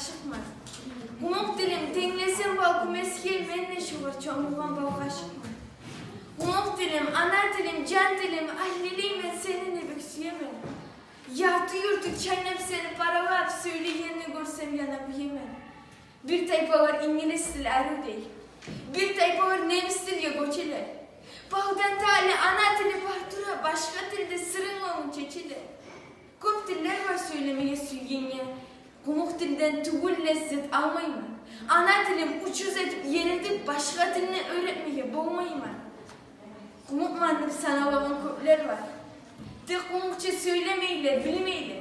kaşıkman. Kumuk dilim tenglesem balkum eskiye menle şuvar çoğumluğun bal kaşıkman. Kumuk dilim, ana dilim, can dilim, ahliliyim ben seninle büksüyemem. Yartı yurtu çaynap seni paravat söyleyenini görsem yanap yemem. Bir tayfa var İngiliz dili arı değil. Bir tayfa var Nevis dili göçeler. Bağdan tali ana dili partura başka dilde sırın olun çeçiler. Köp diller var söylemeye sülgenge. Kumuk dilden tügül lezzet almayman. Ana dilim uçuz edip yenildik başka dilini öğretmeye boğmayman. Kumuk mandım sana olan köpler var. Tek kumukça söylemeyler, bilmeyler.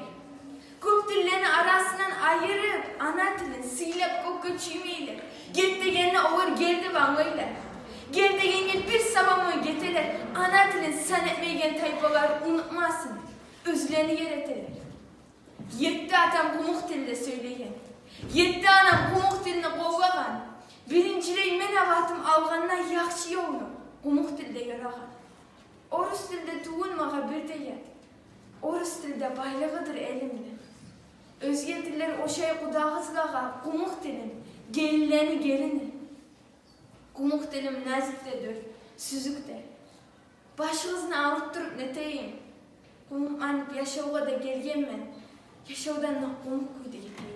Köp dillerin arasından ayırıp ana dilini siylep kokka çiğmeyler. Get degenine olur geldi banlaylar. Gel degenge bir sabamı geteler. Ana dilini san etmeygen tayfalar unutmasın. Özlerini yereteler. Yetti atam kumuk dilde söyleyen. Yetti anam kumuk dilini kovgagan. Birincileyin men avatım alganına yakşı yolu. Kumuk dilde yaragan. Orus dilde tuğulmağa bir de yet. Orus dilde baylığıdır elimde. Özge diller o şey kudağızlağa kumuk dilim. Gelileni gelini. Kumuk dilim naziktedir, süzükte. Başınızını ağırttırıp neteyim. Kumuk anıp yaşauğa da gelgenmen. Yaşaudan da kumuk kuydu gitmeyim.